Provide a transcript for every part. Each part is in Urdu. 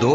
2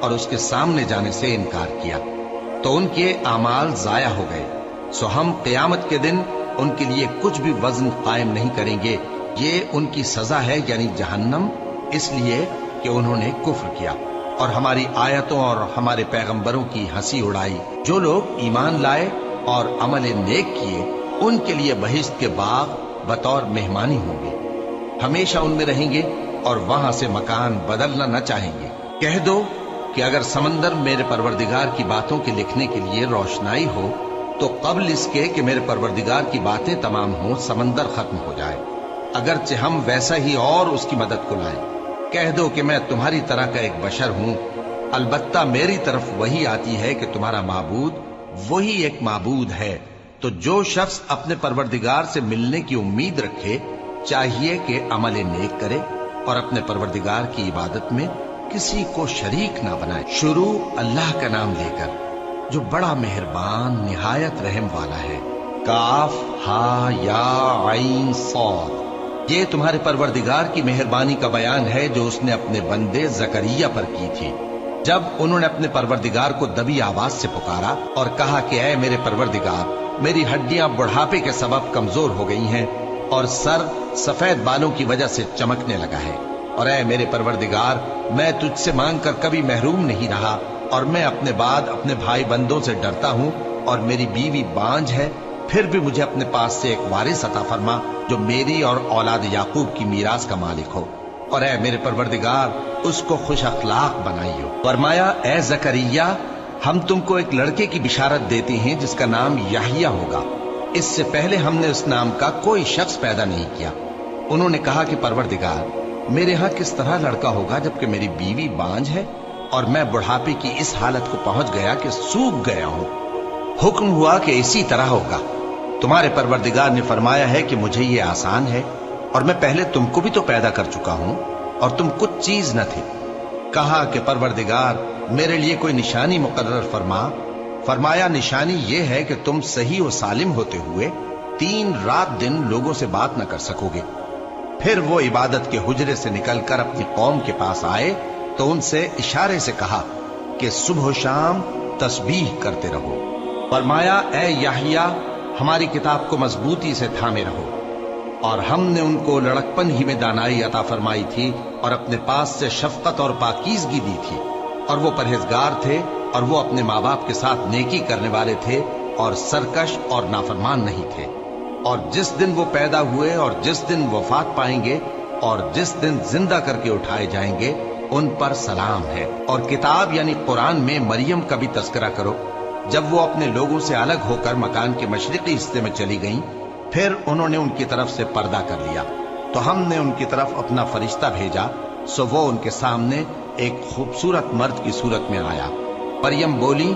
اور اس کے سامنے جانے سے انکار کیا تو ان کے اعمال ضائع ہو گئے، سو ہم قیامت کے دن ان کے لیے کچھ بھی وزن قائم نہیں کریں گے، یہ ان کی سزا ہے یعنی جہنم، اس لیے کہ انہوں نے کفر کیا اور ہماری آیتوں اور ہمارے پیغمبروں کی ہنسی اڑائی۔ جو لوگ ایمان لائے اور عمل نیک کیے ان کے لیے بہشت کے باغ بطور مہمانی ہوں گے، ہمیشہ ان میں رہیں گے اور وہاں سے مکان بدلنا نہ چاہیں گے۔ کہہ دو کہ اگر سمندر میرے پروردگار کی باتوں کے لکھنے کے لیے روشنائی ہو تو قبل اس کے کہ میرے پروردگار کی باتیں تمام ہوں سمندر ختم ہو جائے، اگرچہ ہم ویسا ہی اور اس کی مدد کو لائیں۔ کہہ دو کہ میں تمہاری طرح کا ایک بشر ہوں، البتہ میری طرف وہی آتی ہے کہ تمہارا معبود وہی ایک معبود ہے، تو جو شخص اپنے پروردگار سے ملنے کی امید رکھے چاہیے کہ عمل نیک کرے اور اپنے پروردگار کی عبادت میں کسی کو شریک نہ بنائے۔ شروع اللہ کا نام لے کر جو بڑا مہربان نہایت رحم والا ہے۔ کاف ہا یا عین صاد، یہ تمہارے پروردگار کی مہربانی کا بیان ہے جو اس نے اپنے بندے زکریا پر کی تھی، جب انہوں نے اپنے پروردگار کو دبی آواز سے پکارا اور کہا کہ اے میرے پروردگار، میری ہڈیاں بڑھاپے کے سبب کمزور ہو گئی ہیں اور سر سفید بالوں کی وجہ سے چمکنے لگا ہے، اور اے میرے پروردگار، میں تجھ سے مانگ کر کبھی محروم نہیں رہا، اور میں اپنے بعد اپنے بھائی بندوں سے ڈرتا ہوں، اور میری بیوی بانجھ ہے، پھر بھی مجھے اپنے پاس سے ایک وارث عطا فرما جو میری اور اولاد یعقوب کی میراث کا مالک ہو، اور اے میرے پروردگار اس کو خوش اخلاق بنائیو۔ فرمایا اے زکریا، ہم تم کو ایک لڑکے کی بشارت دیتے ہیں جس کا نام یحییٰ ہوگا، اس سے پہلے ہم نے اس نام کا کوئی شخص پیدا نہیں کیا۔ انہوں نے کہا کہ پروردگار، میرے ہاں کس طرح لڑکا ہوگا جبکہ میری بیوی بانجھ ہے اور میں بڑھاپے کی اس حالت کو پہنچ گیا کہ سوکھ گیا ہوں۔ حکم ہوا کہ اسی طرح ہوگا۔ تمہارے پروردگار نے فرمایا ہے کہ مجھے یہ آسان ہے، اور میں پہلے تم کو بھی تو پیدا کر چکا ہوں اور تم کچھ چیز نہ تھی۔ کہا کہ پروردگار میرے لیے کوئی نشانی مقرر فرما۔ فرمایا نشانی یہ ہے کہ تم صحیح و سالم ہوتے ہوئے 3 رات دن لوگوں سے بات نہ کر سکو گے۔ پھر وہ عبادت کے حجرے سے نکل کر اپنی قوم کے پاس آئے تو ان سے اشارے سے کہا کہ صبح و شام تسبیح کرتے رہو۔ فرمایا اے یحییٰ، ہماری کتاب کو مضبوطی سے تھامے رہو، اور ہم نے ان کو لڑکپن ہی میں دانائی عطا فرمائی تھی اور اپنے پاس سے شفقت اور پاکیزگی دی تھی، اور وہ پرہیزگار تھے اور وہ اپنے ماں باپ کے ساتھ نیکی کرنے والے تھے اور سرکش اور نافرمان نہیں تھے۔ اور جس دن وہ پیدا ہوئے اور جس دن وفات پائیں گے اور جس دن زندہ کر کے اٹھائے جائیں گے ان پر سلام ہے۔ اور کتاب یعنی قرآن میں مریم کا بھی تذکرہ کرو، جب وہ اپنے لوگوں سے الگ ہو کر مکان کے مشرقی حصے میں چلی گئیں، پھر انہوں نے ان کی طرف سے پردہ کر لیا تو ہم نے ان کی طرف اپنا فرشتہ بھیجا، سو وہ ان کے سامنے ایک خوبصورت مرد کی صورت میں آیا۔ مریم بولی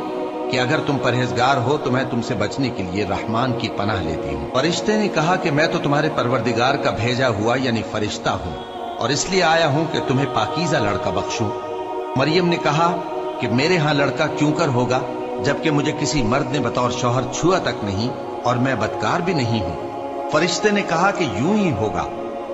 کہ اگر تم پرہیزگار ہو تو میں تم سے بچنے کے لیے رحمان کی پناہ لیتی ہوں۔ فرشتے نے کہا کہ میں تو تمہارے پروردگار کا بھیجا ہوا یعنی فرشتہ ہوں، اور اس لیے آیا ہوں کہ تمہیں پاکیزہ لڑکا بخشوں۔ مریم نے کہا کہ میرے ہاں لڑکا کیوں کر ہوگا جبکہ مجھے کسی مرد نے بطور شوہر چھوا تک نہیں اور میں بدکار بھی نہیں ہوں۔ فرشتے نے کہا کہ یوں ہی ہوگا،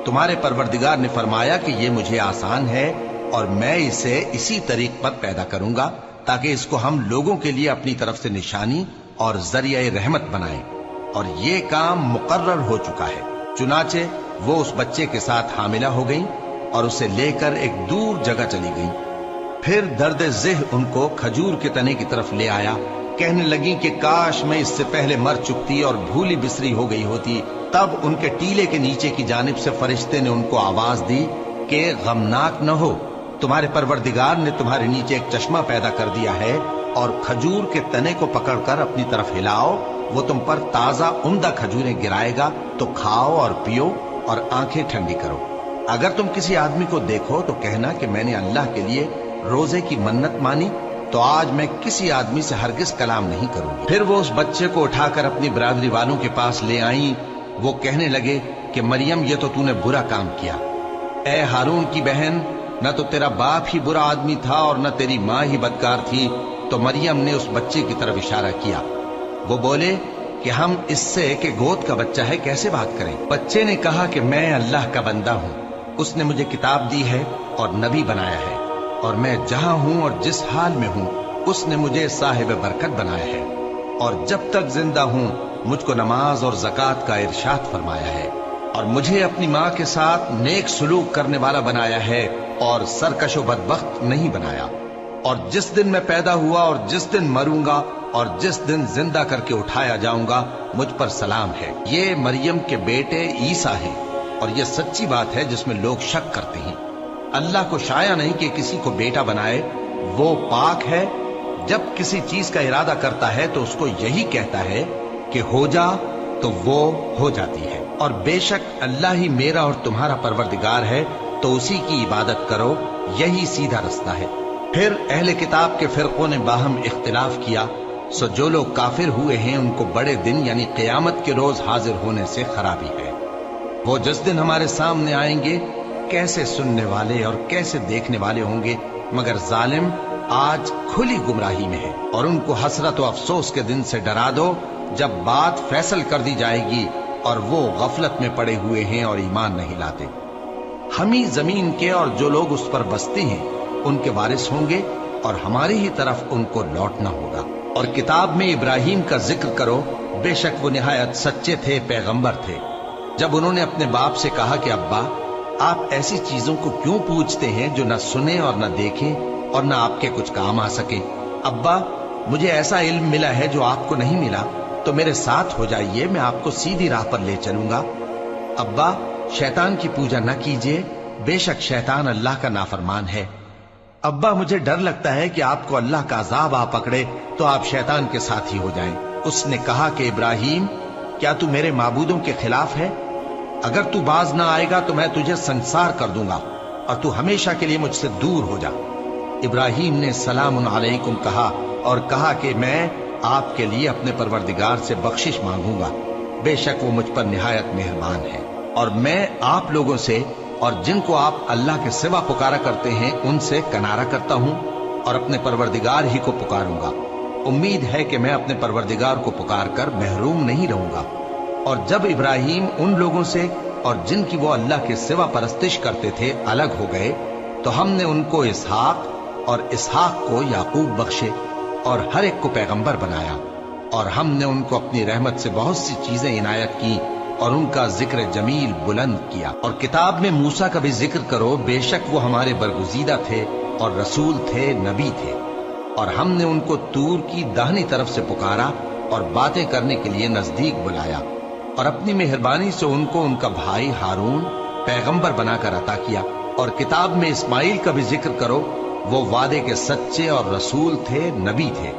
تمہارے پروردگار نے فرمایا کہ یہ مجھے آسان ہے اور میں اسے اسی طریق پر پیدا کروں گا تاکہ اس کو ہم لوگوں کے لیے اپنی طرف سے نشانی اور ذریعہ رحمت بنائیں، اور یہ کام مقرر ہو چکا ہے۔ چنانچہ وہ اس بچے کے ساتھ حاملہ ہو گئیں اور اسے لے کر ایک دور جگہ چلی گئیں۔ پھر درد ذہ ان کو کھجور کے تنے کی طرف لے آیا، کہنے لگیں کہ کاش میں اس سے پہلے مر چکتی اور بھولی بسری ہو گئی ہوتی۔ تب ان کے ٹیلے کے نیچے کی جانب سے فرشتے نے ان کو آواز دی کہ غمناک نہ ہو، تمہارے پروردگار نے تمہارے نیچے ایک چشمہ پیدا کر دیا ہے، اور کھجور کے تنے کو پکڑ کر اپنی طرف ہلاؤ، وہ تم پر تازہ عمدہ کھجوریں گرائے گا، تو کھاؤ اور پیو اور آنکھیں ٹھنڈی کرو۔ اگر تم کسی آدمی کو دیکھو تو کہنا کہ میں نے اللہ کے لیے روزے کی منت مانی، تو آج میں کسی آدمی سے ہرگز کلام نہیں کروں گی۔ پھر وہ اس بچے کو اٹھا کر اپنی برادری والوں کے پاس لے آئیں۔ وہ کہنے لگے کہ مریم یہ تو نے برا کام کیا، اے ہارون کی بہن، نہ تو تیرا باپ ہی برا آدمی تھا اور نہ تیری ماں ہی بدکار تھی۔ تو مریم نے اس بچے کی طرف اشارہ کیا۔ وہ بولے کہ ہم اس سے کہ گود کا بچہ ہے کیسے بات کریں؟ بچے نے کہا کہ میں اللہ کا بندہ ہوں، اس نے مجھے کتاب دی ہے اور نبی بنایا ہے، اور میں جہاں ہوں اور جس حال میں ہوں اس نے مجھے صاحب برکت بنایا ہے، اور جب تک زندہ ہوں مجھ کو نماز اور زکوٰۃ کا ارشاد فرمایا ہے، اور مجھے اپنی ماں کے ساتھ نیک سلوک کرنے والا بنایا ہے اور سرکش و بدبخت نہیں بنایا، اور جس دن میں پیدا ہوا اور جس دن مروں گا اور جس دن زندہ کر کے اٹھایا جاؤں گا مجھ پر سلام ہے۔ یہ مریم کے بیٹے عیسیٰ ہیں، اور یہ سچی بات ہے جس میں لوگ شک کرتے ہیں۔ اللہ کو شایع نہیں کہ کسی کو بیٹا بنائے، وہ پاک ہے۔ جب کسی چیز کا ارادہ کرتا ہے تو اس کو یہی کہتا ہے کہ ہو جا، تو وہ ہو جاتی ہے۔ اور بے شک اللہ ہی میرا اور تمہارا پروردگار ہے، تو اسی کی عبادت کرو، یہی سیدھا رستہ ہے۔ پھر اہل کتاب کے فرقوں نے باہم اختلاف کیا، سو جو لوگ کافر ہوئے ہیں ان کو بڑے دن یعنی قیامت کے روز حاضر ہونے سے خرابی ہے۔ وہ جس دن ہمارے سامنے آئیں گے کیسے سننے والے اور کیسے دیکھنے والے ہوں گے، مگر ظالم آج کھلی گمراہی میں ہے۔ اور ان کو حسرت و افسوس کے دن سے ڈرا دو جب بات فیصل کر دی جائے گی اور وہ غفلت میں پڑے ہوئے ہیں اور ایمان نہیں لاتے۔ ہم ہی زمین کے اور جو لوگ اس پر بستے ہیں ان کے وارث ہوں گے، اور ہماری ہی طرف ان کو لوٹنا ہوگا۔ اور کتاب میں ابراہیم کا ذکر کرو، بے شک وہ نہایت سچے تھے، پیغمبر تھے۔ جب انہوں نے اپنے باپ سے کہا کہ ابا، آپ ایسی چیزوں کو کیوں پوچھتے ہیں جو نہ سنیں اور نہ دیکھیں اور نہ آپ کے کچھ کام آ سکے؟ ابا، مجھے ایسا علم ملا ہے جو آپ کو نہیں ملا، تو میرے ساتھ ہو جائیے، میں آپ کو سیدھی راہ پر لے چلوں گا۔ ابا، شیطان کی پوجا نہ کیجیے، بے شک شیطان اللہ کا نافرمان ہے۔ ابا، مجھے ڈر لگتا ہے کہ آپ کو اللہ کا عذاب آ پکڑے تو آپ شیطان کے ساتھ ہی ہو جائیں۔ اس نے کہا کہ ابراہیم، کیا تو میرے معبودوں کے خلاف ہے؟ اگر تو باز نہ آئے گا تو میں تجھے سنسار کر دوں گا اور تو ہمیشہ کے لیے مجھ سے دور ہو جا۔ ابراہیم نے سلام علیکم کہا اور کہا کہ میں آپ کے لیے اپنے پروردگار سے بخشش مانگوں گا، بے شک وہ مجھ پر نہایت مہربان ہے۔ اور میں آپ لوگوں سے اور جن کو آپ اللہ کے سوا پکارا کرتے ہیں ان سے کنارہ کرتا ہوں اور اپنے پروردگار ہی کو پکاروں گا۔ امید ہے کہ میں اپنے پروردگار کو پکار کر محروم نہیں رہوں گا۔ اور جب ابراہیم ان لوگوں سے اور جن کی وہ اللہ کے سوا پرستش کرتے تھے الگ ہو گئے تو ہم نے ان کو اسحاق اور اسحاق کو یعقوب بخشے اور ہر ایک کو پیغمبر بنایا، اور ہم نے ان کو اپنی رحمت سے بہت سی چیزیں عنایت کی اور ان کا ذکر جمیل بلند کیا۔ اور کتاب میں موسیٰ کا بھی ذکر کرو، بے شک وہ ہمارے برگزیدہ تھے اور رسول تھے، نبی تھے، اور ہم نے ان کو طور کی داہنی طرف سے پکارا اور باتیں کرنے کے لیے نزدیک بلایا، اور اپنی مہربانی سے ان کو ان کا بھائی ہارون پیغمبر بنا کر عطا کیا۔ اور کتاب میں اسماعیل کا بھی ذکر کرو، وہ وعدے کے سچے اور رسول تھے، نبی تھے،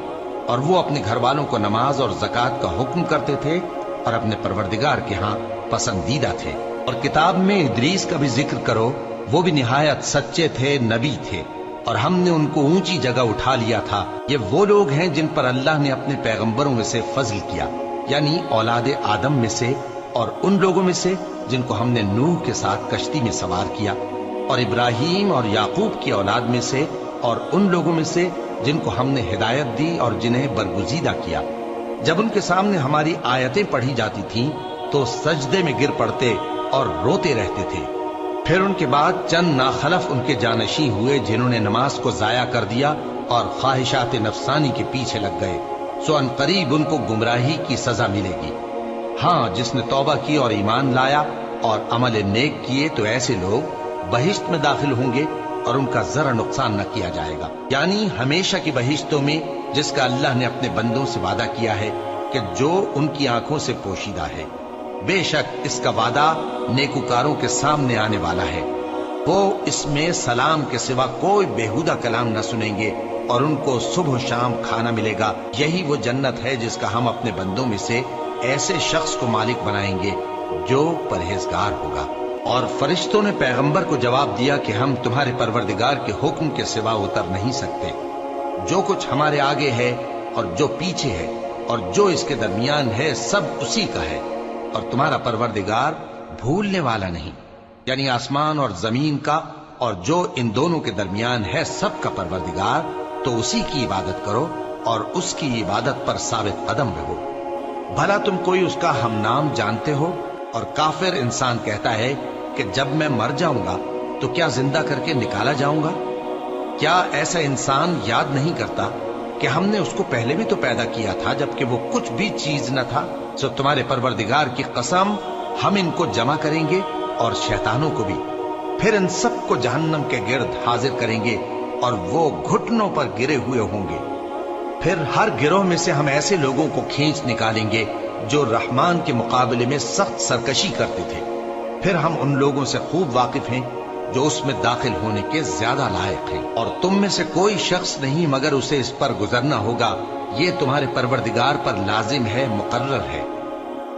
اور وہ اپنے گھر والوں کو نماز اور زکوٰۃ کا حکم کرتے تھے اور اپنے پروردگار کے ہاں پسندیدہ تھے۔ اور کتاب میں ادریس کا بھی ذکر کرو، وہ بھی نہایت سچے تھے، نبی تھے، اور ہم نے ان کو اونچی جگہ اٹھا لیا تھا۔ یہ وہ لوگ ہیں جن پر اللہ نے اپنے پیغمبروں میں سے فضل کیا، یعنی اولاد آدم میں سے، اور ان لوگوں میں سے جن کو ہم نے نوح کے ساتھ کشتی میں سوار کیا، اور ابراہیم اور یعقوب کی اولاد میں سے، اور ان لوگوں میں سے جن کو ہم نے ہدایت دی اور جنہیں برگزیدہ کیا۔ جب ان کے سامنے ہماری آیتیں پڑھی جاتی تھیں تو سجدے میں گر پڑتے اور روتے رہتے تھے۔ پھر ان کے بعد چند ناخلف ان کے جانشین ہوئے جنہوں نے نماز کو ضائع کر دیا اور خواہشات نفسانی کے پیچھے لگ گئے، سو ان قریب ان کو گمراہی کی سزا ملے گی۔ ہاں، جس نے توبہ کی اور ایمان لایا اور عمل نیک کیے تو ایسے لوگ بہشت میں داخل ہوں گے اور ان کا ذرا نقصان نہ کیا جائے گا، یعنی ہمیشہ کی بہشتوں میں جس کا اللہ نے اپنے بندوں سے وعدہ کیا ہے کہ جو ان کی آنکھوں سے پوشیدہ ہے۔ بے شک اس کا وعدہ نیکوکاروں کے سامنے آنے والا ہے، وہ اس میں سلام کے سوا کوئی بےہودہ کلام نہ سنیں گے اور ان کو صبح و شام کھانا ملے گا۔ یہی وہ جنت ہے جس کا ہم اپنے بندوں میں سے ایسے شخص کو مالک بنائیں گے جو پرہیزگار ہوگا۔ اور فرشتوں نے پیغمبر کو جواب دیا کہ ہم تمہارے پروردگار کے حکم کے سوا اتر نہیں سکتے۔ جو کچھ ہمارے آگے ہے اور جو پیچھے ہے اور جو اس کے درمیان ہے سب اسی کا ہے، اور تمہارا پروردگار بھولنے والا نہیں، یعنی آسمان اور زمین کا اور جو ان دونوں کے درمیان ہے سب کا پروردگار، تو اسی کی عبادت کرو اور اس کی عبادت پر ثابت قدم رہو۔ بھلا تم کوئی اس کا ہم نام جانتے ہو؟ اور کافر انسان کہتا ہے کہ جب میں مر جاؤں گا تو کیا زندہ کر کے نکالا جاؤں گا؟ کیا ایسا انسان یاد نہیں کرتا کہ ہم نے اس کو پہلے بھی تو پیدا کیا تھا جبکہ وہ کچھ بھی چیز نہ تھا؟ سو تمہارے پروردگار کی قسم ہم ان کو جمع کریں گے اور شیطانوں کو بھی، پھر ان سب کو جہنم کے گرد حاضر کریں گے اور وہ گھٹنوں پر گرے ہوئے ہوں گے۔ پھر ہر گروہ میں سے ہم ایسے لوگوں کو کھینچ نکالیں گے جو رحمان کے مقابلے میں سخت سرکشی کرتے تھے، پھر ہم ان لوگوں سے خوب واقف ہیں جو اس میں داخل ہونے کے زیادہ لائق ہیں، اور تم میں سے کوئی شخص نہیں مگر اسے اس پر گزرنا ہوگا، یہ تمہارے پروردگار پر لازم ہے، مقرر ہے۔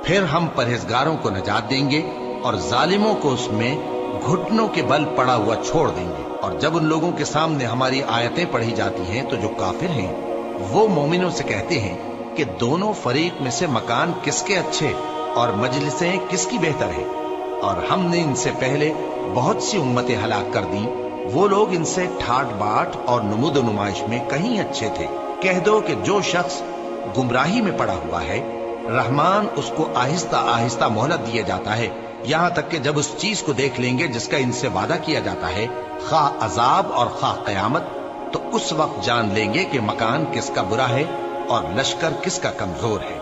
پھر ہم پرہیزگاروں کو نجات دیں گے اور ظالموں کو اس میں گھٹنوں کے بل پڑا ہوا چھوڑ دیں گے۔ اور جب ان لوگوں کے سامنے ہماری آیتیں پڑھی جاتی ہیں تو جو کافر ہیں وہ مومنوں سے کہتے ہیں کہ دونوں فریق میں سے مکان کس کے اچھے اور مجلسیں کس کی بہتر ہیں، اور ہم نے ان سے پہلے بہت سی امتیں ہلاک کر دیں، وہ لوگ ان سے ٹھاٹ باٹ اور نمود و نمائش میں کہیں اچھے تھے۔ کہہ دو کہ جو شخص گمراہی میں پڑا ہوا ہے، رحمان اس کو آہستہ آہستہ مہلت دیا جاتا ہے، یہاں تک کہ جب اس چیز کو دیکھ لیں گے جس کا ان سے وعدہ کیا جاتا ہے، خواہ عذاب اور خواہ قیامت، تو اس وقت جان لیں گے کہ مکان کس کا برا ہے اور لشکر کس کا کمزور ہے۔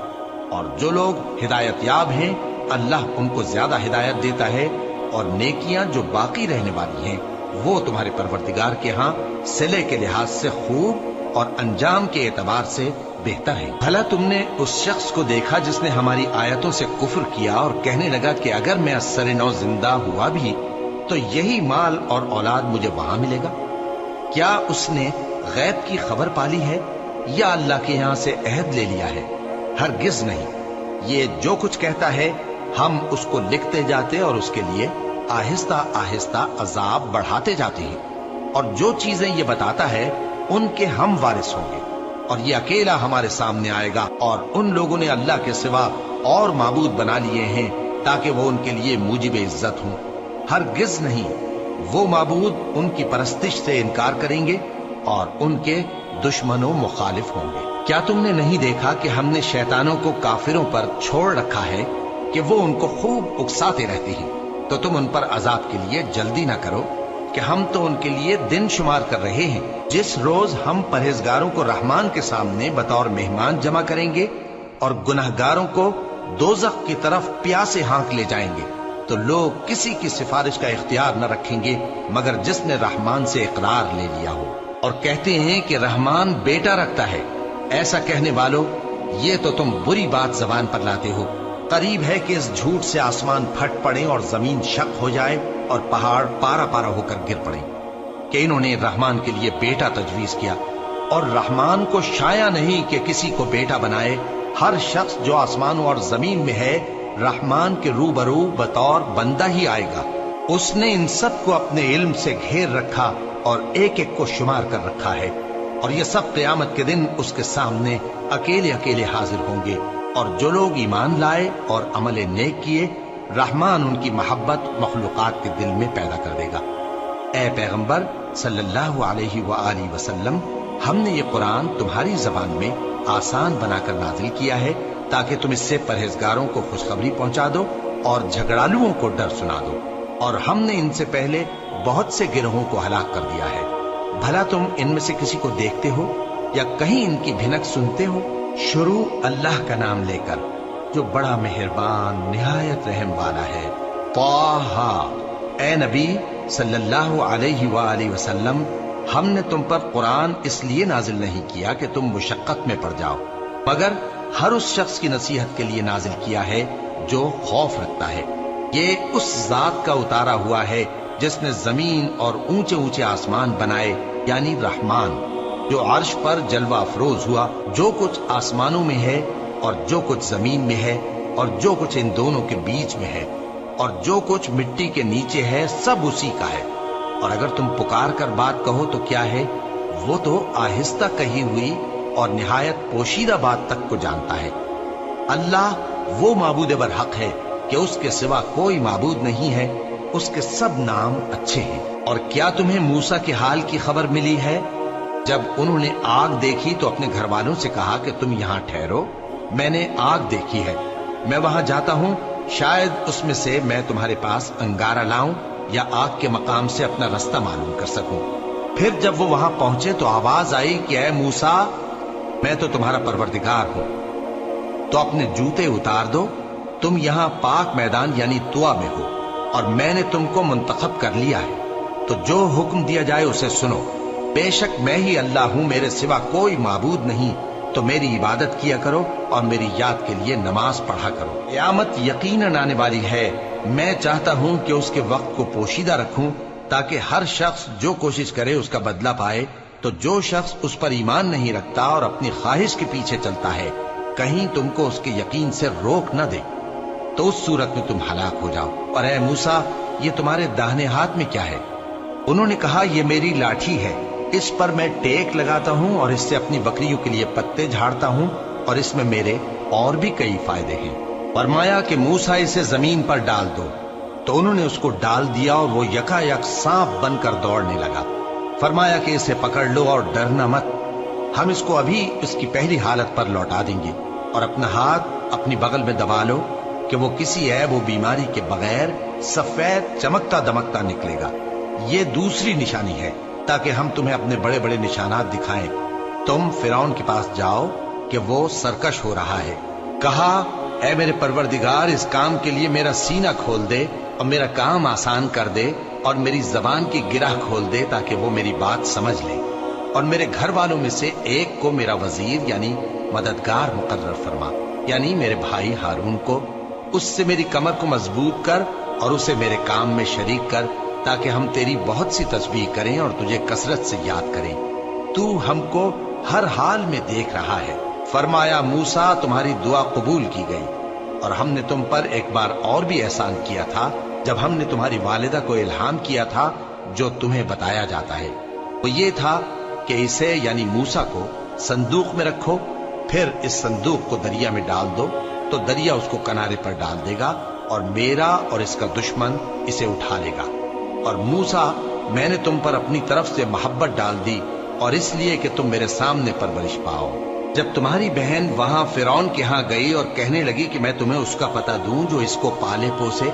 اور جو لوگ ہدایت یاب ہیں اللہ ان کو زیادہ ہدایت دیتا ہے، اور نیکیاں جو باقی رہنے والی ہیں وہ تمہارے پروردگار کے ہاں صلے کے لحاظ سے خوب اور انجام کے اعتبار سے بہتر ہے۔ بھلا تم نے اس شخص کو دیکھا جس نے ہماری آیتوں سے کفر کیا اور کہنے لگا کہ اگر میں ازسر نو زندہ ہوا بھی تو یہی مال اور اولاد مجھے وہاں ملے گا؟ کیا اس نے غیب کی خبر پالی ہے یا اللہ کے یہاں سے عہد لے لیا ہے؟ ہرگز نہیں، یہ جو کچھ کہتا ہے ہم اس کو لکھتے جاتے اور اس کے لیے آہستہ آہستہ عذاب بڑھاتے جاتے ہیں، اور جو چیزیں یہ بتاتا ہے ان کے ہم وارث ہوں گے، اور یہ اکیلا ہمارے سامنے آئے گا۔ اور ان لوگوں نے اللہ کے سوا اور معبود بنا لیے ہیں تاکہ وہ ان کے لیے موجب عزت ہوں، ہرگز نہیں، وہ معبود ان کی پرستش سے انکار کریں گے اور ان کے دشمنوں مخالف ہوں گے۔ کیا تم نے نہیں دیکھا کہ ہم نے شیطانوں کو کافروں پر چھوڑ رکھا ہے کہ وہ ان کو خوب اکساتے رہتے ہیں؟ تو تم ان پر عذاب کے لیے جلدی نہ کرو کہ ہم تو ان کے لیے دن شمار کر رہے ہیں۔ جس روز ہم پرہیزگاروں کو رحمان کے سامنے بطور مہمان جمع کریں گے اور گناہگاروں کو دوزخ کی طرف پیاسے ہانک لے جائیں گے، تو لوگ کسی کی سفارش کا اختیار نہ رکھیں گے مگر جس نے رحمان سے اقرار لے لیا ہو، اور کہتے ہیں کہ رحمان بیٹا رکھتا ہے۔ ایسا کہنے والوں، یہ تو تم بری بات زبان پر لاتے ہو۔ قریب ہے کہ اس جھوٹ سے آسمان پھٹ پڑے اور زمین شق ہو جائے اور پہاڑ پارا پارا ہو کر گر پڑے کہ انہوں نے رحمان کے لیے بیٹا تجویز کیا، اور رحمان کو شایع نہیں کہ کسی کو بیٹا بنائے۔ ہر شخص جو آسمانوں اور زمین میں ہے رحمان کے روبرو بطور بندہ ہی آئے گا۔ اس نے ان سب کو اپنے علم سے گھیر رکھا اور ایک ایک کو شمار کر رکھا ہے، اور یہ سب قیامت کے دن اس کے سامنے اکیلے اکیلے حاضر ہوں گے۔ اور جو لوگ ایمان لائے اور عمل نیک کیے، رحمان ان کی محبت مخلوقات کے دل میں پیدا کر دے گا۔ اے پیغمبر صلی اللہ علیہ وآلہ وسلم، ہم نے یہ قرآن تمہاری زبان میں آسان بنا کر نازل کیا ہے تاکہ تم اس سے پرہیزگاروں کو خوشخبری پہنچا دو اور جھگڑالوؤں کو ڈر سنا دو۔ اور ہم نے ان سے پہلے بہت سے گروہوں کو ہلاک کر دیا ہے، بھلا تم ان میں سے کسی کو دیکھتے ہو یا کہیں ان کی بھنک سنتے ہو؟ شروع اللہ کا نام لے کر جو بڑا مہربان نہایت رحم والا ہے۔ طٰہٰ، اے نبی صلی اللہ علیہ وآلہ وسلم، ہم نے تم پر قرآن اس لیے نازل نہیں کیا کہ تم مشقت میں پڑ جاؤ، مگر ہر اس شخص کی نصیحت کے لیے نازل کیا ہے جو خوف رکھتا ہے۔ یہ اس ذات کا اتارا ہوا ہے جس نے زمین اور اونچے اونچے آسمان بنائے، یعنی رحمان، جو عرش پر جلوہ افروز ہوا۔ جو کچھ آسمانوں میں ہے اور جو کچھ زمین میں ہے اور جو کچھ ان دونوں کے بیچ میں ہے اور جو کچھ مٹی کے نیچے ہے، سب اسی کا ہے۔ اور اگر تم پکار کر بات کہو تو کیا ہے، وہ تو آہستہ کہی ہوئی اور نہایت پوشیدہ بات تک کو جانتا ہے۔ اللہ وہ معبود برحق ہے کہ اس کے سوا کوئی معبود نہیں ہے، اس کے سب نام اچھے ہیں۔ اور کیا تمہیں موسیٰ کے حال کی خبر ملی ہے؟ جب انہوں نے آگ دیکھی تو اپنے گھر والوں سے کہا کہ تم یہاں ٹھہرو، میں نے آگ دیکھی ہے، میں وہاں جاتا ہوں، شاید اس میں سے میں تمہارے پاس انگارہ لاؤں یا آگ کے مقام سے اپنا رستہ معلوم کر سکوں۔ پھر جب وہ وہاں پہنچے تو آواز آئی کہ اے موسیٰ، میں تو تمہارا پروردگار ہوں، تو اپنے جوتے اتار دو، تم یہاں پاک میدان یعنی طوا میں ہو، اور میں نے تم کو منتخب کر لیا ہے، تو جو حکم دیا جائے اسے سنو۔ بے شک میں ہی اللہ ہوں، میرے سوا کوئی معبود نہیں، تو میری عبادت کیا کرو اور میری یاد کے لیے نماز پڑھا کرو۔ قیامت یقیناً آنے والی ہے، میں چاہتا ہوں کہ اس کے وقت کو پوشیدہ رکھوں تاکہ ہر شخص جو کوشش کرے اس کا بدلہ پائے۔ تو جو شخص اس پر ایمان نہیں رکھتا اور اپنی خواہش کے پیچھے چلتا ہے، کہیں تم کو اس کے یقین سے روک نہ دے، تو اس صورت میں تم ہلاک ہو جاؤ۔ اور اے موسیٰ، یہ تمہارے داہنے ہاتھ میں کیا ہے؟ انہوں نے کہا، یہ میری لاٹھی ہے، اس پر میں ٹیک لگاتا ہوں اور اس سے اپنی بکریوں کے لیے پتے جھاڑتا ہوں، اور اس میں میرے اور بھی کئی فائدے ہیں۔ فرمایا کہ موسیٰ اسے زمین پر ڈال دو، تو انہوں نے اس کو ڈال دیا اور وہ یکا یک سانپ بن کر دوڑنے لگا۔ فرمایا کہ اسے پکڑ لو اور ڈرنا مت، ہم اس کو ابھی اس کی پہلی حالت پر لوٹا دیں گے، اور اپنا ہاتھ اپنی بغل میں دبا لو کہ وہ کسی عیب و بیماری کے بغیر سفید چمکتا دمکتا نکلے گا۔ یہ دوسری نشانی ہے تاکہ ہم تمہیں اپنے بڑے بڑے نشانات دکھائیں۔ تم فرعون کے پاس جاؤ کہ وہ سرکش ہو رہا ہے۔ کہا، اے میرے پروردگار، اس کام کے لیے میرا سینہ کھول دے اور میرا کام آسان کر دے، اور میری زبان کی گرہ کھول دے تاکہ وہ میری بات سمجھ لے، اور میرے گھر والوں میں سے ایک کو میرا وزیر یعنی مددگار مقرر فرما، یعنی میرے بھائی ہارون کو۔ اس سے میری کمر کو مضبوط کر اور اسے میرے کام میں شریک کر، تاکہ ہم تیری بہت سی تسبیح کریں اور تجھے کثرت سے یاد کریں، تو ہم کو ہر حال میں دیکھ رہا ہے۔ فرمایا، موسیٰ، تمہاری دعا قبول کی گئی، اور ہم نے تم پر ایک بار اور بھی احسان کیا تھا جب ہم نے تمہاری والدہ کو الہام کیا تھا جو تمہیں بتایا جاتا ہے۔ وہ یہ تھا کہ اسے یعنی موسیٰ کو صندوق میں رکھو، پھر اس صندوق کو دریا میں ڈال دو، تو دریا اس کو کنارے پر ڈال دے گا، اور میرا اور اس کا دشمن اسے اٹھا لے گا۔ اور موسیٰ، میں نے تم پر اپنی طرف سے محبت ڈال دی، اور اس لیے کہ تم میرے سامنے پرورش پاؤ۔ جب تمہاری بہن وہاں فرعون کے ہاں گئی اور کہنے لگی کہ میں تمہیں اس کا پتہ دوں جو اس کو پالے پوسے،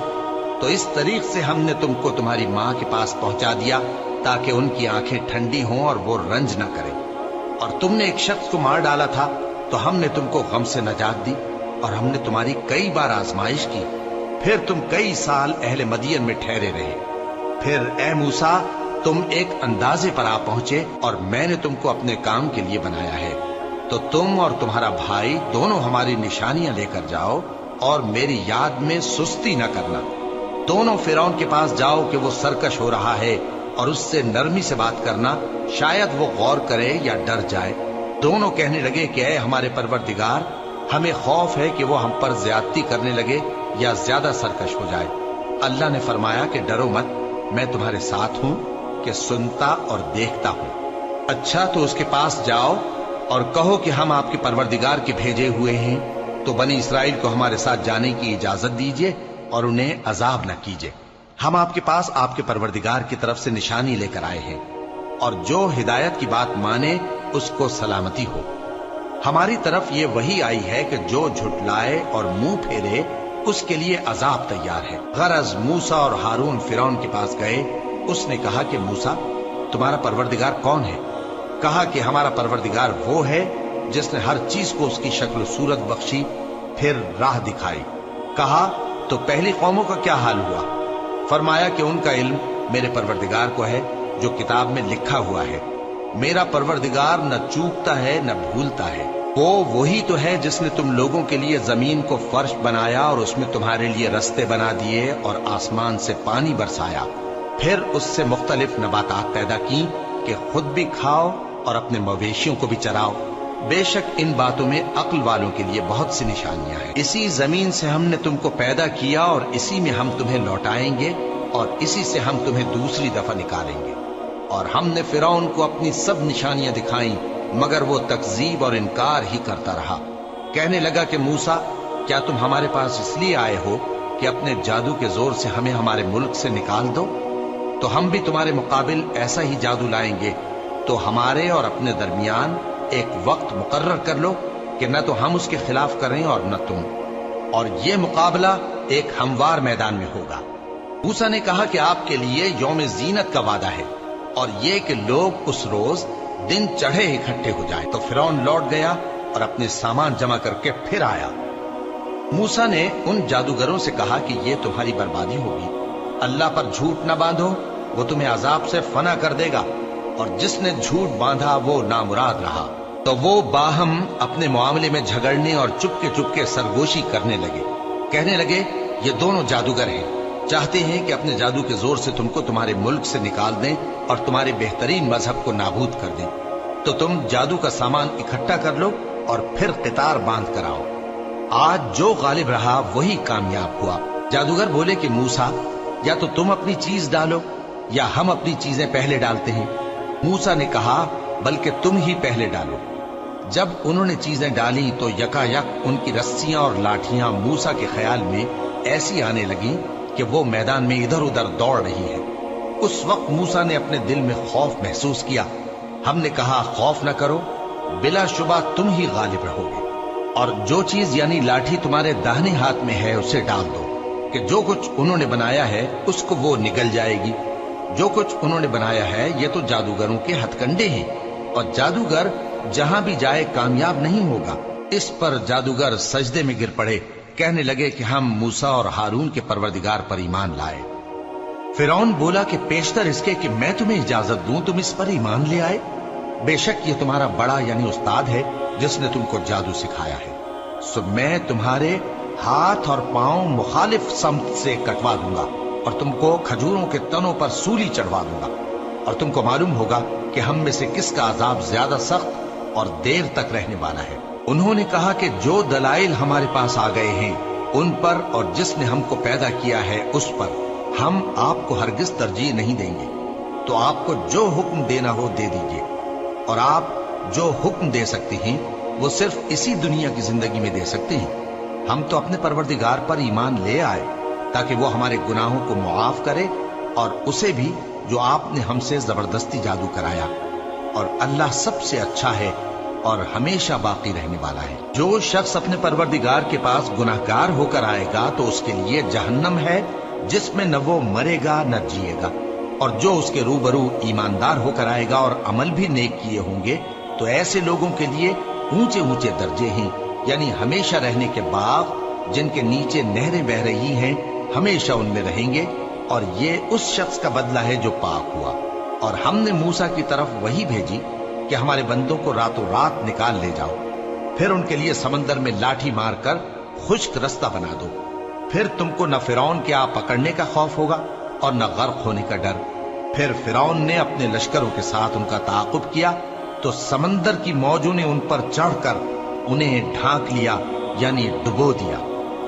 تو اس طریق سے ہم نے تم کو تمہاری ماں کے پاس پہنچا دیا تاکہ ان کی آنکھیں ٹھنڈی ہوں اور وہ رنج نہ کرے۔ اور تم نے ایک شخص کو مار ڈالا تھا تو ہم نے تم کو غم سے نجات دی، اور ہم نے تمہاری کئی بار آزمائش کی، پھر تم کئی سال اہل مدین میں ٹھہرے رہے۔ پھر اے موسیٰ، تم ایک اندازے پر آ پہنچے، اور میں نے تم کو اپنے کام کے لیے بنایا ہے، تو تم اور تمہارا بھائی دونوں ہماری نشانیاں لے کر جاؤ، اور میری یاد میں سستی نہ کرنا۔ دونوں فرعون کے پاس جاؤ کہ وہ سرکش ہو رہا ہے، اور اس سے نرمی سے بات کرنا، شاید وہ غور کرے یا ڈر جائے۔ دونوں کہنے لگے کہ اے ہمارے پروردگار، ہمیں خوف ہے کہ وہ ہم پر زیادتی کرنے لگے یا زیادہ سرکش ہو جائے۔ اللہ نے فرمایا کہ ڈرو مت، میں تمہارے ساتھ ہوں کہ سنتا اور دیکھتا ہوں۔ اچھا، تو اس کے پاس جاؤ اور کہو کہ ہم آپ کے پروردگار کے بھیجے ہوئے ہیں، تو بنی اسرائیل کو ہمارے ساتھ جانے کی اجازت دیجیے اور انہیں عذاب نہ کیجیے۔ ہم آپ کے پاس آپ کے پروردگار کی طرف سے نشانی لے کر آئے ہیں، اور جو ہدایت کی بات مانے اس کو سلامتی ہو۔ ہماری طرف یہ وحی آئی ہے کہ جو جھٹلائے اور منہ پھیرے اس کے لیے عذاب تیار ہے۔ غرض موسیٰ اور ہارون فرعون کے پاس گئے۔ اس نے کہا کہ موسیٰ، تمہارا پروردگار کون ہے؟ کہا کہ ہمارا پروردگار وہ ہے جس نے ہر چیز کو اس کی شکل و صورت بخشی، پھر راہ دکھائی۔ کہا، تو پہلی قوموں کا کیا حال ہوا؟ فرمایا کہ ان کا علم میرے پروردگار کو ہے جو کتاب میں لکھا ہوا ہے۔ میرا پروردگار نہ چوکتا ہے نہ بھولتا ہے۔ وہ وہی تو ہے جس نے تم لوگوں کے لیے زمین کو فرش بنایا اور اس میں تمہارے لیے رستے بنا دیے اور آسمان سے پانی برسایا، پھر اس سے مختلف نباتات پیدا کی کہ خود بھی کھاؤ اور اپنے مویشیوں کو بھی چراؤ۔ بے شک ان باتوں میں عقل والوں کے لیے بہت سی نشانیاں ہیں۔ اسی زمین سے ہم نے تم کو پیدا کیا اور اسی میں ہم تمہیں لوٹائیں گے اور اسی سے ہم تمہیں دوسری دفعہ نکالیں گے۔ اور ہم نے فرعون کو اپنی سب نشانیاں دکھائیں مگر وہ تکذیب اور انکار ہی کرتا رہا۔ کہنے لگا کہ موسیٰ، کیا تم ہمارے پاس اس لیے آئے ہو کہ اپنے جادو کے زور سے ہمیں ہمارے ملک سے نکال دو؟ تو ہم بھی تمہارے مقابل ایسا ہی جادو لائیں گے، تو ہمارے اور اپنے درمیان ایک وقت مقرر کر لو کہ نہ تو ہم اس کے خلاف کریں اور نہ تم، اور یہ مقابلہ ایک ہموار میدان میں ہوگا۔ موسیٰ نے کہا کہ آپ کے لیے یوم زینت کا وعدہ ہے، اور یہ کہ لوگ اس روز دن چڑھے اکٹھے ہو جائیں۔ تو فرعون لوٹ گیا اور اپنے سامان جمع کر کے پھر آیا۔ موسیٰ نے ان جادوگروں سے کہا کہ یہ تمہاری بربادی ہوگی، اللہ پر جھوٹ نہ باندھو، وہ تمہیں عذاب سے فنا کر دے گا، اور جس نے جھوٹ باندھا وہ نامراد رہا۔ تو وہ باہم اپنے معاملے میں جھگڑنے اور چپکے سرگوشی کرنے لگے، کہنے لگے یہ دونوں جادوگر ہیں، چاہتے ہیں کہ اپنے جادو کے زور سے تم کو تمہارے ملک سے نکال دیں اور تمہارے بہترین مذہب کو نابود کر دیں۔ تو تم جادو کا سامان اکٹھا کر لو اور پھر قطار باندھ کر آؤ۔ آج جو غالب رہا وہی کامیاب ہوا۔ جادوگر بولے کہ موسیٰ، یا تو تم اپنی چیز ڈالو یا ہم اپنی چیزیں پہلے ڈالتے ہیں۔ موسیٰ نے کہا بلکہ تم ہی پہلے ڈالو۔ جب انہوں نے چیزیں ڈالی تو یکا یک ان کی رسیاں اور لاٹھیاں موسیٰ کے خیال میں ایسی آنے لگیں کہ وہ میدان میں ادھر ادھر دوڑ رہی ہے۔ اس وقت موسیٰ نے اپنے دل میں خوف محسوس کیا۔ ہم نے کہا خوف نہ کرو، بلا شبہ تم ہی غالب رہو گے، اور جو چیز یعنی لاٹھی تمہارے داہنے ہاتھ میں ہے اسے ڈال دو، کہ جو کچھ انہوں نے بنایا ہے اس کو وہ نگل جائے گی۔ جو کچھ انہوں نے بنایا ہے یہ تو جادوگروں کے ہتھ کنڈے ہیں، اور جادوگر جہاں بھی جائے کامیاب نہیں ہوگا۔ اس پر جادوگر سجدے میں گر پڑے، کہنے لگے کہ ہم موسیٰ اور ہارون کے پروردگار پر ایمان لائے۔ فرعون بولا کہ پیشتر اس کے کہ میں تمہیں اجازت دوں تم اس پر ایمان لے آئے، بے شک یہ تمہارا بڑا یعنی استاد ہے جس نے تم کو جادو سکھایا ہے، سو میں تمہارے ہاتھ اور پاؤں مخالف سمت سے کٹوا دوں گا اور تم کو کھجوروں کے تنوں پر سولی چڑھوا دوں گا، اور تم کو معلوم ہوگا کہ ہم میں سے کس کا عذاب زیادہ سخت اور دیر تک رہنے والا ہے۔ انہوں نے کہا کہ جو دلائل ہمارے پاس آ گئے ہیں ان پر اور جس نے ہم کو پیدا کیا ہے اس پر ہم آپ کو ہرگز ترجیح نہیں دیں گے، تو آپ کو جو حکم دینا ہو دے دیجیے، اور آپ جو حکم دے سکتے ہیں وہ صرف اسی دنیا کی زندگی میں دے سکتے ہیں۔ ہم تو اپنے پروردگار پر ایمان لے آئے تاکہ وہ ہمارے گناہوں کو معاف کرے، اور اسے بھی جو آپ نے ہم سے زبردستی جادو کرایا، اور اللہ سب سے اچھا ہے اور ہمیشہ باقی رہنے والا ہے۔ جو شخص اپنے پروردگار کے پاس گناہگار ہو کر آئے گا تو اس کے لیے جہنم ہے جس میں نہ وہ مرے گا نہ جیے گا، اور جو اس کے روبرو ایماندار ہو کر آئے گا اور عمل بھی نیک کیے ہوں گے تو ایسے لوگوں کے لیے اونچے اونچے درجے ہیں، یعنی ہمیشہ رہنے کے باغ جن کے نیچے نہریں بہ رہی ہیں، ہمیشہ ان میں رہیں گے، اور یہ اس شخص کا بدلہ ہے جو پاک ہوا۔ اور ہم نے موسیٰ کی طرف وہی بھیجی کہ ہمارے بندوں کو راتوں رات نکال لے جاؤ، پھر ان کے لیے سمندر میں لاٹھی مار کر خشک رستہ بنا دو، پھر تم کو نہ فرعون کے آ پکڑنے کا خوف ہوگا اور نہ غرق ہونے کا ڈر۔ پھر فرعون نے اپنے لشکروں کے ساتھ ان کا تعاقب کیا تو سمندر کی موجوں نے ان پر چڑھ کر انہیں ڈھانک لیا، یعنی ڈبو دیا،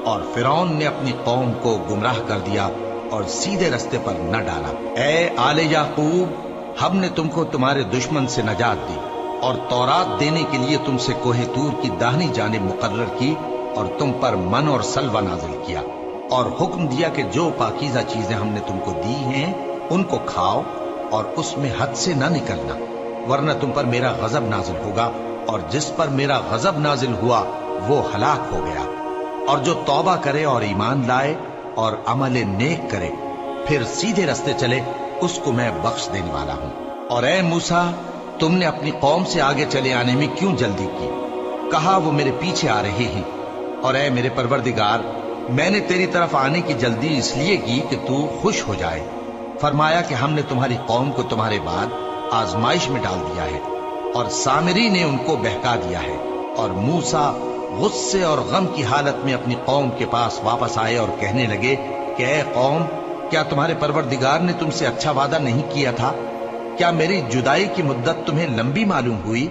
اور فرعون نے اپنی قوم کو گمراہ کر دیا اور سیدھے رستے پر نہ ڈالا۔ اے آل یعقوب، ہم نے تم کو تمہارے دشمن سے نجات دی اور تورات دینے کے لیے تم سے کوہ طور کی داہنی جانب مقرر کی، اور تم پر من اور سلوہ نازل کیا، اور حکم دیا کہ جو پاکیزہ چیزیں ہم نے تم کو دی ہیں ان کو کھاؤ اور اس میں حد سے نہ نکلنا، ورنہ تم پر میرا غضب نازل ہوگا، اور جس پر میرا غضب نازل ہوا وہ ہلاک ہو گیا۔ اور جو توبہ کرے اور ایمان لائے اور عمل نیک کرے پھر سیدھے رستے چلے اس کو میں بخش دینے والا ہوں۔ اور اے موسیٰ، تم نے اپنی قوم سے آگے چلے آنے میں کیوں جلدی کی؟ کہا وہ میرے پیچھے آ رہے ہیں۔ اور اے میرے پروردگار، میں نے تیری طرف آنے کی جلدی اس لیے کی کہ تو خوش ہو جائے۔ فرمایا کہ ہم نے تمہاری قوم کو تمہارے بعد آزمائش میں ڈال دیا ہے، اور سامری نے ان کو بہکا دیا ہے۔ اور موسیٰ غصے اور غم کی حالت میں اپنی قوم کے پاس واپس آئے اور کہنے لگے کہ اے قوم، کیا تمہارے پروردگار نے تم سے اچھا وعدہ نہیں کیا تھا؟ کیا میری جدائی کی مدت تمہیں لمبی معلوم ہوئی،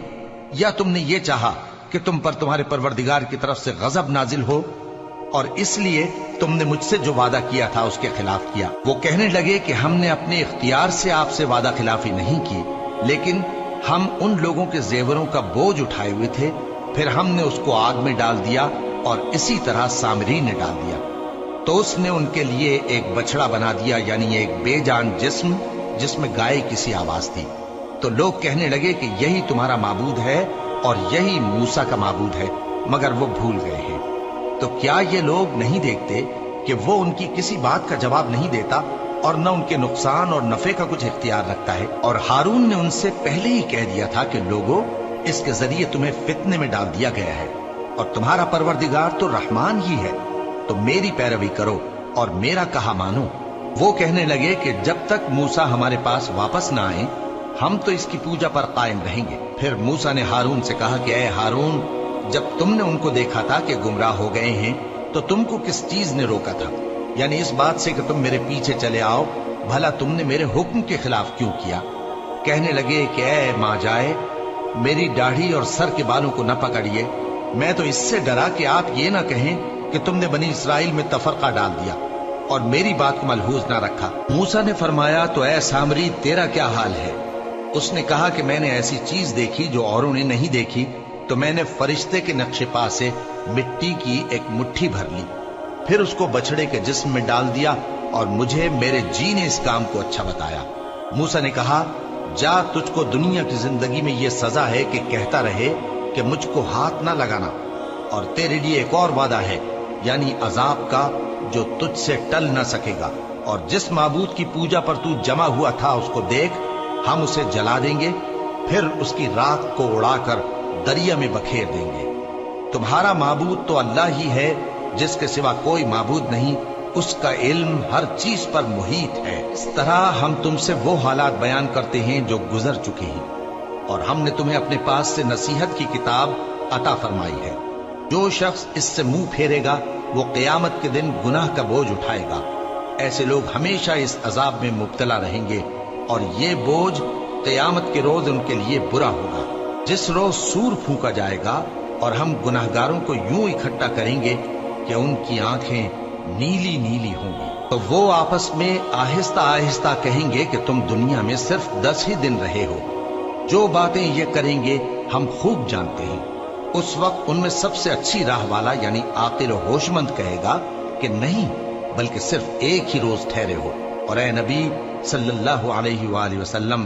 یا تم نے یہ چاہا کہ تم پر تمہارے پروردگار کی طرف سے غضب نازل ہو، اور اس لیے تم نے مجھ سے جو وعدہ کیا تھا اس کے خلاف کیا؟ وہ کہنے لگے کہ ہم نے اپنے اختیار سے آپ سے وعدہ خلافی نہیں کی، لیکن ہم ان لوگوں کے زیوروں کا بوجھ اٹھائے ہوئے تھے، پھر ہم نے اس کو آگ میں ڈال دیا، اور اسی طرح سامری نے ڈال دیا۔ تو اس نے ان کے لیے ایک بچڑا بنا دیا، یعنی ایک بے جان جسم جس میں گائے کی سی آواز تھی۔ تو لوگ کہنے لگے کہ یہی تمہارا معبود ہے اور یہی موسیٰ کا معبود ہے، مگر وہ بھول گئے ہیں۔ تو کیا یہ لوگ نہیں دیکھتے کہ وہ ان کی کسی بات کا جواب نہیں دیتا اور نہ ان کے نقصان اور نفع کا کچھ اختیار رکھتا ہے۔ اور ہارون نے ان سے پہلے ہی کہہ دیا تھا کہ لوگوں، اس کے ذریعے تمہیں فتنے میں ڈال دیا گیا ہے، اور تمہارا پروردگار تو رحمان ہی ہے، تو میری پیروی کرو اور میرا کہا مانو۔ وہ کہنے لگے کہ جب تک موسیٰ ہمارے پاس واپس نہ آئے ہم تو اس کی پوجا پر قائم رہیں گے۔ پھر موسیٰ نے ہارون سے کہا کہ اے ہارون، جب تم نے ان کو دیکھا تھا کہ گمراہ ہو گئے ہیں تو تم کو کس چیز نے روکا تھا؟ یعنی اس بات سے کہ تم میرے پیچھے چلے آؤ، بھلا تم نے میرے حکم کے خلاف کیوں کیا؟ کہنے لگے کہ اے ماں جائے، میری داڑھی اور سر کے بالوں کو نہ پکڑیے، میں تو اس سے ڈرا کہ آپ یہ نہ کہیں کہ تم نے بنی اسرائیل میں تفرقہ ڈال دیا اور میری بات کو ملحوظ نہ رکھا۔ موسیٰ نے فرمایا تو اے سامری، تیرا کیا حال ہے؟ اس نے کہا کہ میں نے ایسی چیز دیکھی جو اوروں نے نہیں دیکھی، تو میں نے فرشتے کے نقش پا سے مٹی کی ایک مٹھی بھر لی، پھر اس کو بچڑے کے جسم میں ڈال دیا، اور مجھے میرے جی نے اس کام کو اچھا بتایا۔ موسیٰ نے کہا جا، تجھ کو دنیا کی زندگی میں یہ سزا ہے کہ کہتا رہے کہ مجھ کو ہاتھ نہ لگانا، اور تیرے لیے ایک اور وعدہ ہے، یعنی عذاب کا جو تجھ سے ٹل نہ سکے گا، اور جس معبود کی پوجا پر تو جمع ہوا تھا اس کو دیکھ، ہم اسے جلا دیں گے، پھر اس کی راکھ کو اڑا کر دریا میں بکھیر دیں گے۔ تمہارا معبود تو اللہ ہی ہے، جس کے سوا کوئی معبود نہیں، اس کا علم ہر چیز پر محیط ہے۔ اس طرح ہم تم سے وہ حالات بیان کرتے ہیں جو گزر چکے ہیں، اور ہم نے تمہیں اپنے پاس سے نصیحت کی کتاب عطا فرمائی ہے۔ جو شخص اس سے منہ پھیرے گا وہ قیامت کے دن گناہ کا بوجھ اٹھائے گا۔ ایسے لوگ ہمیشہ اس عذاب میں مبتلا رہیں گے، اور یہ بوجھ قیامت کے روز ان کے لیے برا ہوگا، جس روز سور پھونکا جائے گا، اور ہم گناہگاروں کو یوں اکٹھا کریں گے کہ ان کی آنکھیں نیلی نیلی ہوں گی۔ تو وہ آپس میں آہستہ آہستہ کہیں گے کہ تم دنیا میں صرف 10 ہی دن رہے ہو، جو باتیں یہ کریں گے ہم خوب جانتے ہیں۔ اس وقت ان میں سب سے اچھی راہ والا یعنی عاقل و ہوش مند کہے گا کہ نہیں، بلکہ صرف ایک ہی روز ٹھہرے ہو۔ اور اے نبی صلی اللہ علیہ وآلہ وسلم،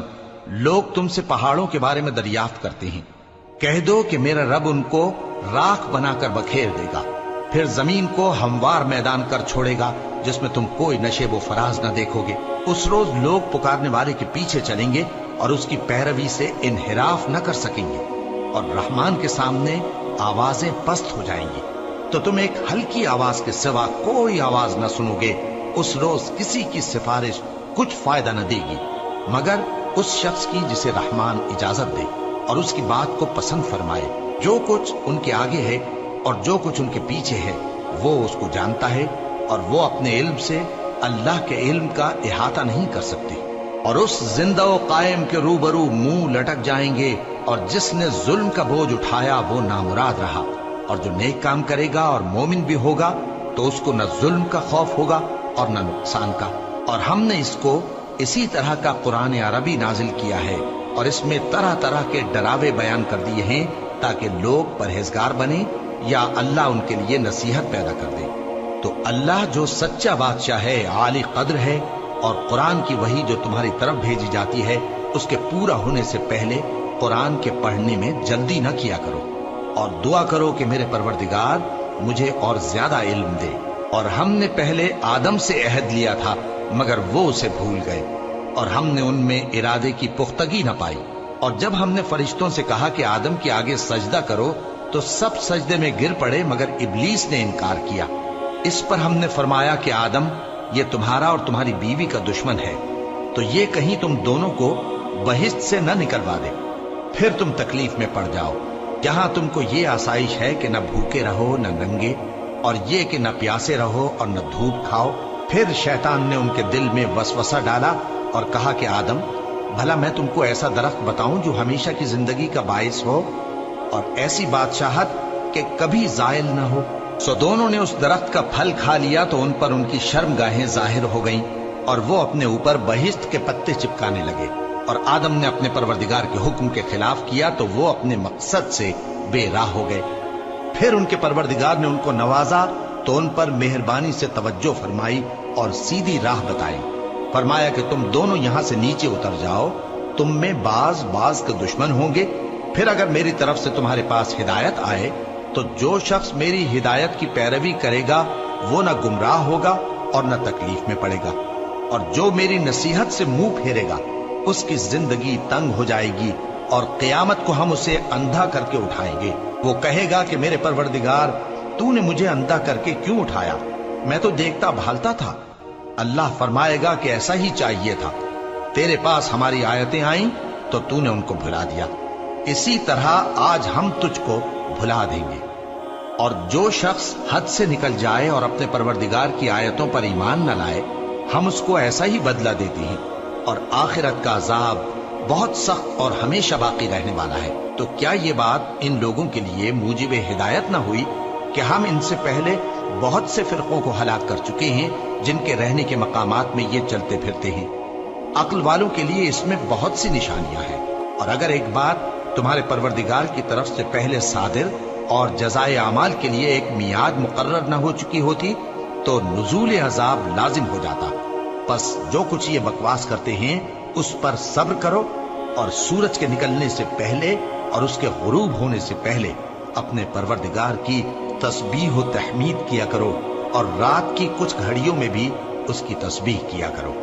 لوگ تم سے پہاڑوں کے بارے میں دریافت کرتے ہیں، کہہ دو کہ میرا رب ان کو راکھ بنا کر بکھیر دے گا، پھر زمین کو ہموار میدان کر چھوڑے گا جس میں تم کوئی نشیب و فراز نہ دیکھو گے۔ اس روز لوگ پکارنے والے کے پیچھے چلیں گے اور اس کی پیروی سے انحراف نہ کر سکیں گے، اور رحمان کے سامنے آوازیں پست ہو جائیں گی، تو تم ایک ہلکی آواز کے سوا کوئی آواز نہ سنو گے۔ اس روز کسی کی سفارش کچھ فائدہ نہ دے گی مگر اس شخص کی جسے رحمان اجازت دے اور اس کی بات کو پسند فرمائے۔ جو کچھ ان کے آگے ہے اور جو کچھ ان کے پیچھے ہے وہ اس کو جانتا ہے، اور وہ اپنے علم سے اللہ کے علم کا احاطہ نہیں کر سکتے۔ اور اس زندہ و قائم کے روبرو منہ لٹک جائیں گے، اور جس نے ظلم کا بوجھ اٹھایا وہ نامراد رہا، اور جو نیک کام کرے گا اور مومن بھی ہوگا تو اس کو نہ ظلم کا خوف ہوگا اور نہ نقصان کا۔ اور ہم نے اس کو اسی طرح کا قرآن عربی نازل کیا ہے، اور اس میں طرح طرح کے ڈراوے بیان کر دیے ہیں تاکہ لوگ پرہیزگار بنیں یا اللہ ان کے لیے نصیحت پیدا کر دے۔ تو اللہ جو سچا بادشاہ ہے، عالی قدر ہے، اور قرآن کی وحی جو تمہاری طرف بھیجی جاتی ہے اس کے پورا ہونے سے پہلے قرآن کے پڑھنے میں جلدی نہ کیا کرو، اور دعا کرو کہ میرے پروردگار مجھے اور زیادہ علم دے۔ اور ہم نے پہلے آدم سے عہد لیا تھا مگر وہ اسے بھول گئے، اور ہم نے ان میں ارادے کی پختگی نہ پائی۔ اور جب ہم نے فرشتوں سے کہا کہ آدم کے آگے سجدہ کرو تو سب سجدے میں گر پڑے مگر ابلیس نے انکار کیا۔ اس پر ہم نے فرمایا کہ آدم، یہ تمہارا اور تمہاری بیوی کا دشمن ہے، تو یہ کہیں تم دونوں کو بہشت سے نہ نکلوا دے، پھر تم تکلیف میں پڑ جاؤ۔ جہاں تم کو یہ آسائش ہے کہ نہ بھوکے رہو نہ ننگے، اور یہ کہ نہ پیاسے رہو اور نہ دھوپ کھاؤ۔ پھر شیطان نے ان کے دل میں وسوسہ ڈالا اور کہا کہ آدم، بھلا میں تم کو ایسا درخت بتاؤں جو ہمیشہ کی زندگی کا باعث ہو اور ایسی بادشاہت کہ کبھی زائل نہ ہو؟ سو دونوں نے اس درخت کا پھل کھا لیا تو ان پر ان کی شرم گاہیں ظاہر ہو گئیں، اور وہ اپنے اوپر بہشت کے پتے چپکانے لگے۔ اور آدم نے اپنے پروردگار کے حکم کے خلاف کیا تو وہ اپنے مقصد سے بے راہ ہو گئے۔ پھر ان کے پروردگار نے ان کو نوازا تو ان پر مہربانی سے توجہ فرمائی اور سیدھی راہ بتائی۔ فرمایا کہ تم دونوں یہاں سے نیچے اتر جاؤ، تم میں بعض کے دشمن ہوں گے، پھر اگر میری طرف سے تمہارے پاس ہدایت آئے تو جو شخص میری ہدایت کی پیروی کرے گا وہ نہ گمراہ ہوگا اور نہ تکلیف میں پڑے گا۔ اور جو میری نصیحت سے منہ پھیرے گا اس کی زندگی تنگ ہو جائے گی اور قیامت کو ہم اسے اندھا کر کے اٹھائیں گے۔ وہ کہے گا کہ میرے پروردگار تو نے مجھے اندھا کر کے کیوں اٹھایا؟ میں تو دیکھتا بھالتا تھا۔ اللہ فرمائے گا کہ ایسا ہی چاہیے تھا، تیرے پاس ہماری آیتیں آئیں تو تو نے ان کو بھلا دیا، اسی طرح آج ہم تجھ کو بھلا دیں گے۔ اور جو شخص حد سے نکل جائے اور اپنے پروردگار کی آیتوں پر ایمان نہ لائے، ہم اس کو ایسا ہی بدلہ دیتے ہیں، اور آخرت کا عذاب بہت سخت اور ہمیشہ باقی رہنے والا ہے۔ تو کیا یہ بات ان لوگوں کے لیے موجب ہدایت نہ ہوئی کہ ہم ان سے پہلے بہت سے فرقوں کو ہلاک کر چکے ہیں جن کے رہنے کے مقامات میں یہ چلتے پھرتے ہیں؟ عقل والوں کے لیے اس میں بہت سی نشانیاں ہیں۔ اور اگر ایک بات تمہارے پروردگار کی طرف سے پہلے صادر اور جزائے اعمال کے لیے ایک میعاد مقرر نہ ہو چکی ہوتی تو نزول عذاب لازم ہو جاتا۔ پس جو کچھ یہ بکواس کرتے ہیں اس پر صبر کرو، اور سورج کے نکلنے سے پہلے اور اس کے غروب ہونے سے پہلے اپنے پروردگار کی تسبیح و تحمید کیا کرو، اور رات کی کچھ گھڑیوں میں بھی اس کی تسبیح کیا کرو،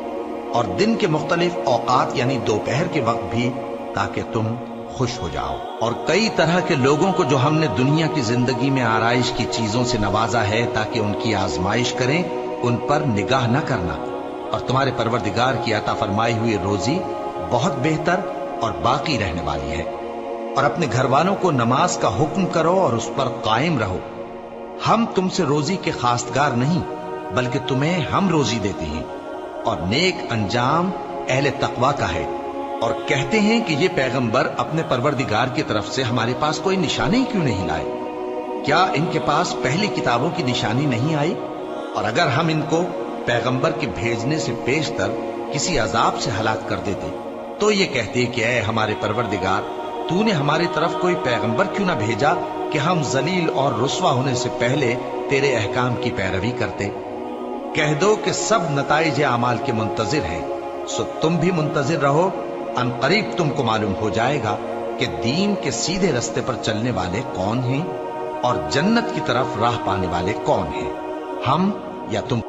اور دن کے مختلف اوقات یعنی دوپہر کے وقت بھی، تاکہ تم خوش ہو جاؤ۔ اور کئی طرح کے لوگوں کو جو ہم نے دنیا کی زندگی میں آرائش کی چیزوں سے نوازا ہے تاکہ ان کی آزمائش کریں، ان پر نگاہ نہ کرنا، اور تمہارے پروردگار کی عطا فرمائی ہوئی روزی بہت بہتر اور باقی رہنے والی ہے۔ اور اپنے گھر والوں کو نماز کا حکم کرو اور اس پر قائم رہو۔ ہم تم سے روزی کے خواستگار نہیں، بلکہ تمہیں ہم روزی دیتے ہیں، اور نیک انجام اہل تقوی کا ہے۔ اور کہتے ہیں کہ یہ پیغمبر اپنے پروردگار کی طرف سے ہمارے پاس کوئی نشانی کیوں نہیں لائے؟ کیا ان کے پاس پہلی کتابوں کی نشانی نہیں آئی؟ اور اگر ہم ان کو پیغمبر کے بھیجنے سے پیشتر کسی عذاب سے ہلاک کر دیتے تو یہ کہتے کہ اے ہمارے پروردگار، تو نے ہماری طرف کوئی پیغمبر کیوں نہ بھیجا کہ ہم ذلیل اور رسوا ہونے سے پہلے تیرے احکام کی پیروی کرتے۔ کہہ دو کہ سب نتائج اعمال کے منتظر ہیں، سو تم بھی منتظر رہو، ان قریب تم کو معلوم ہو جائے گا کہ دین کے سیدھے رستے پر چلنے والے کون ہیں اور جنت کی طرف راہ پانے والے کون ہیں، ہم یا تم۔